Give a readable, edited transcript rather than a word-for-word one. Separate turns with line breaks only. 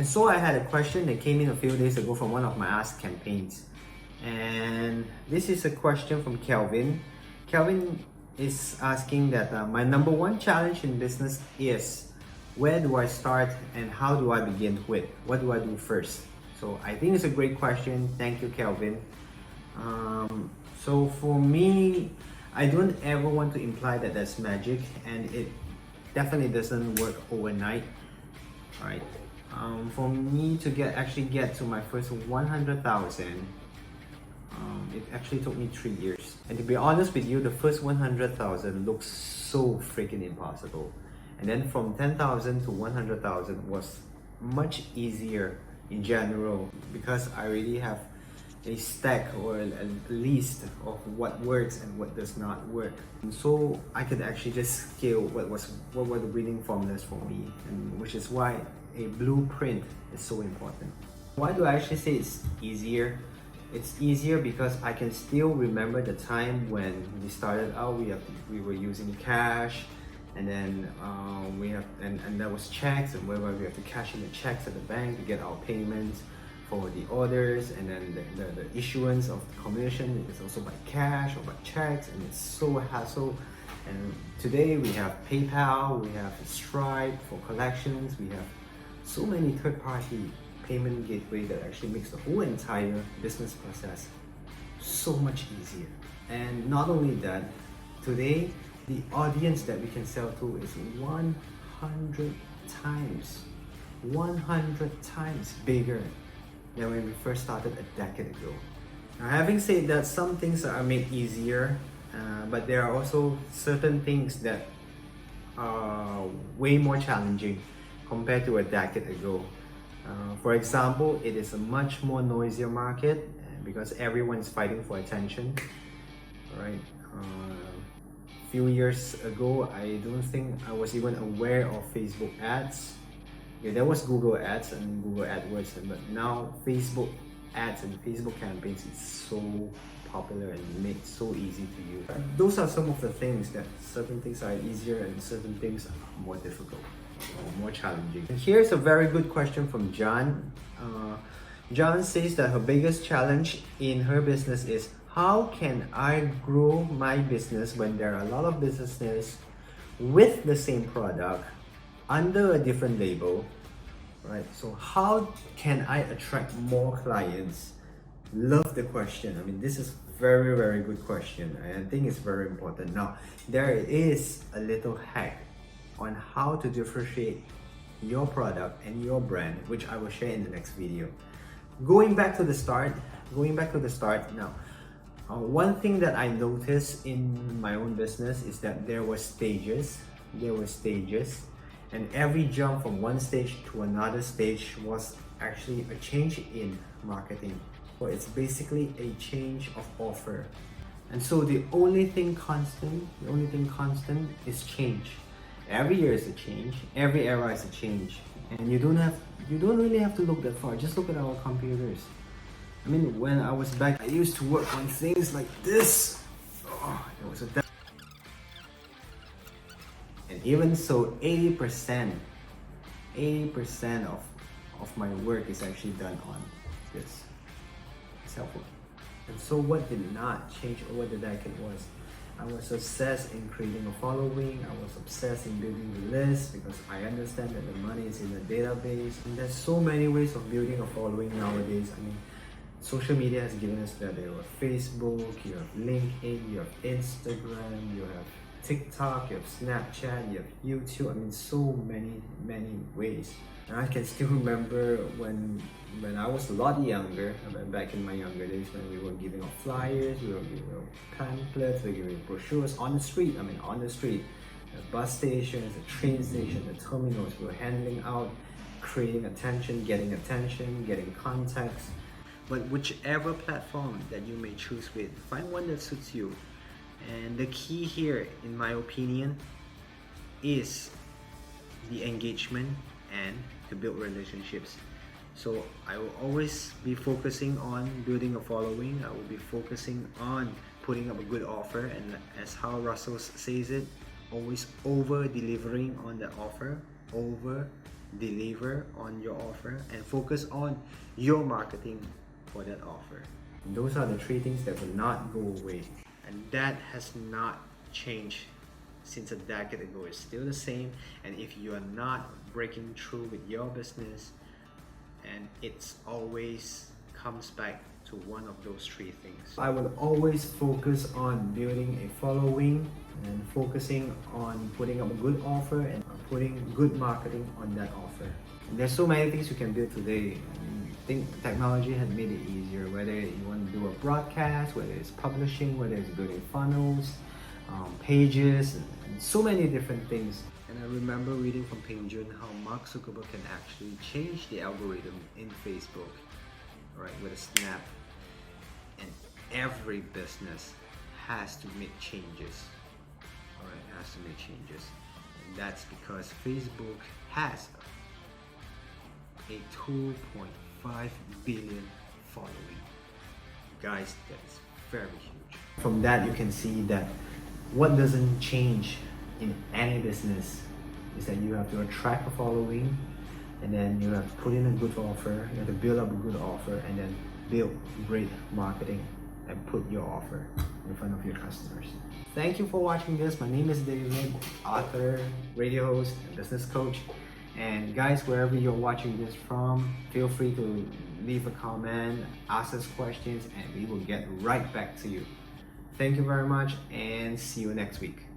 And so I had a question that came in a few days ago from one of my Ask campaigns. And this is a question from Kelvin. Kelvin is asking that my number one challenge in business is, where do I start and how do I begin with? What do I do first? So I think it's a great question. Thank you, Kelvin. So for me, I don't ever want to imply that that's magic, and it definitely doesn't work overnight, right? For me to actually get to my first 100,000, it actually took me 3 years. And to be honest with you, the first 100,000 looks so freaking impossible. And then from 10,000 to 100,000 was much easier in general, because I already have a stack or a list of what works and what does not work. And so I could actually just scale what were the winning formulas for me, and which is why a blueprint is so important. Why do I actually say it's easier? It's easier because I can still remember the time when we started out. We were using cash, and then and there was checks, and where we have to cash in the checks at the bank to get our payments for the orders, and then the issuance of the commission is also by cash or by checks, and it's so hassle. And today we have PayPal, we have Stripe for collections, we have so many third-party payment gateway that actually makes the whole entire business process so much easier. And not only that, today the audience that we can sell to is 100 times bigger than when we first started a decade ago. Now, having said that, some things are made easier, but there are also certain things that are way more challenging compared to a decade ago. For example, it is a much more noisier market because everyone's fighting for attention, right? A few years ago, I don't think I was even aware of Facebook ads. Yeah, there was Google ads and Google AdWords, but now Facebook ads and Facebook campaigns is so popular and made so easy to use. Those are some of the things that certain things are easier and certain things are more difficult or more challenging. And here's a very good question from John. John says that her biggest challenge in her business is, how can I grow my business when there are a lot of businesses with the same product under a different label, right? So how can I attract more clients? Love the question. I mean, this is very, very good question. I think it's very important. Now, there is a little hack on how to differentiate your product and your brand, which I will share in the next video. Going back to the start now, one thing that I noticed in my own business is that there were stages, and every jump from one stage to another stage was actually a change in marketing. So it's basically a change of offer. And so the only thing constant is change. Every year is a change, every era is a change. And you don't really have to look that far. Just look at our computers. I mean, when I was back, I used to work on things like this. Oh, it was a and even so, 80% of my work is actually done on this. It's helpful. And so what did not change over the decade was, I was obsessed in creating a following. I was obsessed in building the list because I understand that the money is in the database. And there's so many ways of building a following nowadays. I mean, social media has given us that. There are Facebook, you have LinkedIn, you have Instagram, you have TikTok, you have Snapchat, you have YouTube. I mean, so many ways. And I can still remember when I was a lot younger, back in my younger days, when we were giving out flyers, we were giving out pamphlets, we were giving brochures on the street. I mean, on the street, the bus stations, the train station, the terminals, we were handing out, creating attention, getting contacts. But whichever platform that you may choose with, find one that suits you. And the key here, in my opinion, is the engagement and to build relationships. So I will always be focusing on building a following. I will be focusing on putting up a good offer, and as how Russell says it, always over delivering on the offer, over deliver on your offer, and focus on your marketing for that offer. Those are the three things that will not go away, and that has not changed since a decade ago. It's still the same, and if you are not breaking through with your business, and it's always comes back to one of those three things. I will always focus on building a following and focusing on putting up a good offer and putting good marketing on that offer. And there's so many things you can build today. I think technology has made it easier, whether you want to do a broadcast, whether it's publishing, whether it's building funnels, pages, and so many different things. And I remember reading from Ping Jun how Mark Zuckerberg can actually change the algorithm in Facebook, right, with a snap. And every business has to make changes, alright, has to make changes. And that's because Facebook has a 2.5 billion following. Guys, that's very huge. From that you can see that what doesn't change in any business is that you have to attract a following, and then you have to put in a good offer, you have to build up a good offer, and then build great marketing and put your offer in front of your customers. Thank you for watching this. My name is David Lim, author, radio host, and business coach. And guys, wherever you're watching this from, feel free to leave a comment, ask us questions, and we will get right back to you. Thank you very much, and see you next week.